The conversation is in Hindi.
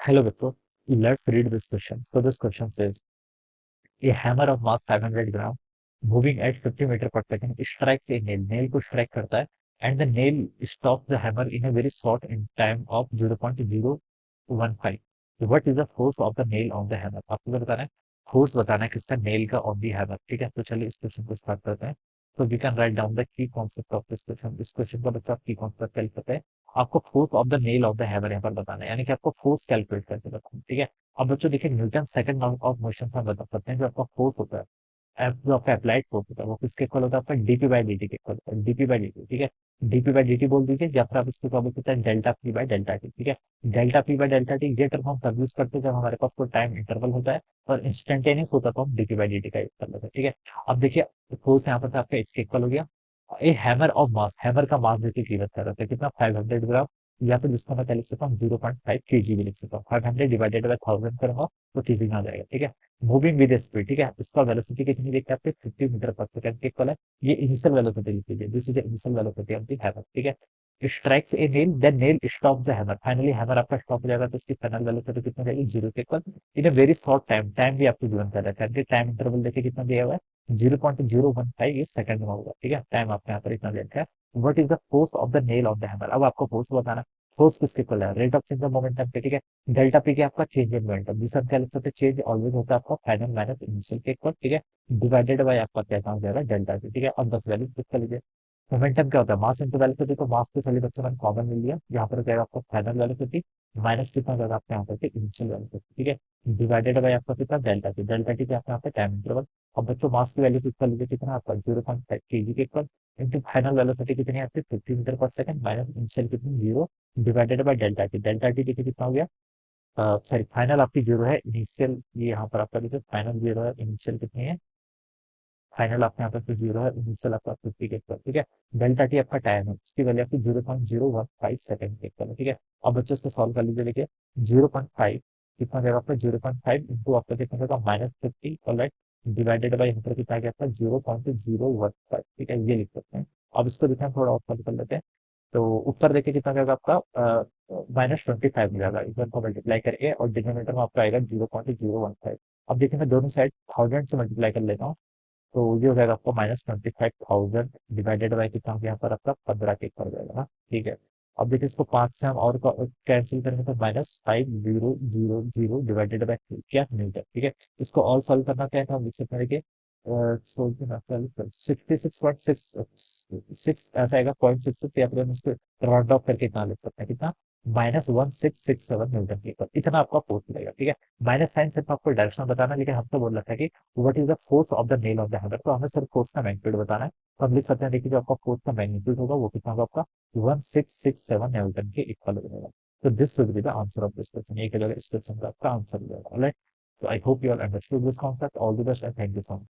Hello, Victor. Let's read this question. So this question says, a hammer of mass 500 gram moving at 50 meter per second strikes a nail. Nail को strike करता है and the nail stops the hammer in a very short in time of 0.015. What is the force of the nail on the hammer? आपको क्या बताना है? फोर्स बताना है किसका नेल का ऑन दी हैमर. ठीक है, तो चलिए इस क्वेश्चन को स्टार्ट करते हैं. तो we can write down the key concept of this question. इस क्वेश्चन का बच्चा आप की कॉन्सेप्ट क्या लिख सकते हैं? आपको force of the nail of the hammer यहाँ पर बताना है, यानी कि आपको फोर्स कैलकुलेट करके बताना है. ठीक है. अब बच्चों देखिए, Newton second law of motion से हम बता सकते हैं जो आपका फोर्स होता है, जो आपका अप्लाइड फोर्स होता है, वो किसके इक्वल होता है? आपका डीपी बाई डी टी के इक्वल होता है. DP by D T. ठीक है. डीपी बाई डी टी बोल दीजिए, या फिर आप इसको क्या बोल सकते हैं? Delta P by delta T. ठीक है. Delta P by delta T ये टर्म हम तब यूज करते हैं जब हमारे पास कोई टाइम इंटरवल होता है और इंस्टेंटेनियस होता है, तो हम डीपी बाई डी टी का यूज कर लेते हैं. ठीक है. अब देखिए, फोर्स यहाँ पर से आपका इसके इक्वल हो गया. ए हैमर ऑफ मास, हैमर का मास देखिए गिवन कर रहा है कितना? 500 ग्राम, या फिर जिसको मैं क्या लिख सकता हूँ? 0.5 kg भी लिख सकता हूँ. 500 डिवाइडेड बाई 1000 करूंगा तो केजी में आ जाएगा. ठीक है. Moving with speed. ठीक है. इसका वेलोसिटी कितनी देखते हैं? आपके 50 मीटर पर सेकंड के इक्वल है. ये इनिशियल वेलोसिटी लिख लीजिए. This is initial velocity of the hammer. ठीक है. Strikes a nail, then nail stop the hammer. Finally hammer आपका स्टॉप हो जाएगा, तो इसकी फाइनल वेलोसिटी कितनी रहेगी? जीरो के equal. In a very short time. Time भी आपको गिवन कर रहा है, टाइम इंटरवल देखिए कितना दिया हुआ है? 0.015 इस सेकंड में होगा. ठीक है. टाइम आपने यहाँ पर इतना दे रखा है. What is the force of the nail of the hammer? अब आपको फोर्स बताना. फोर्स किसके इक्वल है? Rate of change of momentum पे. ठीक है. डेल्टा पी के आपका चेंज इन मोमेंटम, जिसे हम क्या लिख सकते हैं? चेंज ऑलवेज होता है आपका फाइनल माइनस इनिशियल के इक्वल. ठीक है. डिवाइडेड बाय आपका क्या हो जाएगा? Delta P. ठीक है. अब 10 वैल्यू फिक्स कर लीजिए. मोमेंटम क्या होता है? Mass into velocity. तो मास को चलिए बच्चों मैंने कॉमन ले लिया. यहाँ पर हो जाएगा आपका फाइनल वेलोसिटी माइनस कितना हो जाएगा आपके यहाँ पर इनिशियल वेलोसिटी. ठीक है. डिवाइडेड बाय आपका कितना? Delta T. डेल्टा टी क्या यहाँ पे? Time interval. अब बच्चों मास की वैल्यू फिक्स कर लीजिए. कितना आपका? 0.5 kg के इक्वल. इंटू फाइनल वेलोसिटी कितनी है आपकी? 50 मीटर पर सेकंड माइनस इनिशियल कितनी? Zero. Divided by delta T. Delta T देखिए कितना हो गया? सॉरी, फाइनल आपकी जीरो है, इनिशियल ये यहाँ पर आपका देखिए फाइनल जीरो है, इनिशियल कितनी है? फाइनल आपके यहाँ पर जीरो है, इनिशियल आपका 50 के इक्वल. ठीक है. डेल्टा टी आपका टाइम है, उसकी वैल्यू आपकी 0.015 सेकंड के इक्वल है. ठीक है. अब बच्चों इसको सॉल्व कर लीजिए. देखिए 0.5 कितना जाएगा आपका? 0.5 इंटू आपका कितना जाएगा? -50. ऑलराइट. डिवाइडेड बाई यहाँ पर कितना आ गया आपका? 0.015. ठीक है, ये लिख सकते हैं. अब इसको देखिए हम थोड़ा और सॉल्व कर लेते हैं. तो उत्तर देखिए कितना जाएगा आपका? -25 हो जाएगा. इधर को मल्टीप्लाई करके और डिनोमिनेटर में आपका आएगा 0.015. अब देखिए मैं दोनों साइड 1000 से मल्टीप्लाई कर लेता हूँ. तो ये हो जाएगा आपको -25,000 डिवाइडेड बाई कितना हो गया यहाँ पर आपका? 15 के इक्वल जाएगा ना. ठीक है. अब देखिए इसको 5 से हम और कैंसिल करेंगे तो -5000 डिवाइडेड बाई क्या? न्यूटन. ठीक है. इसको और सॉल्व करना क्या है तो हम लिख सकते हैं कि 66.6 ऐसा आएगा 0.66, या फिर हम इसको राउंड ऑफ करके इतना लिख सकते हैं. कितना? -1667 न्यूटन के ऊपर. इतना आपका फोर्स मिलेगा. ठीक है. माइनस साइन सिर्फ आपको डायरेक्शन बताना है, लेकिन हम तो बोल रखा है कि what is the force of the nail of the hammer, तो हमें सिर्फ फोर्स का मैग्नीट्यूड बताना है. तो हम लिख सकते हैं, देखिए जो आपका फोर्स का मैग्नीट्यूड होगा वो कितना होगा आपका? 1667 न्यूटन के इक्वल हो जाएगा. तो this will be the answer of this question. ये क्या इस क्वेश्चन का आपका आंसर हो जाएगा. ऑलराइट. तो I hope you all understood this concept. All the best and thank you so much.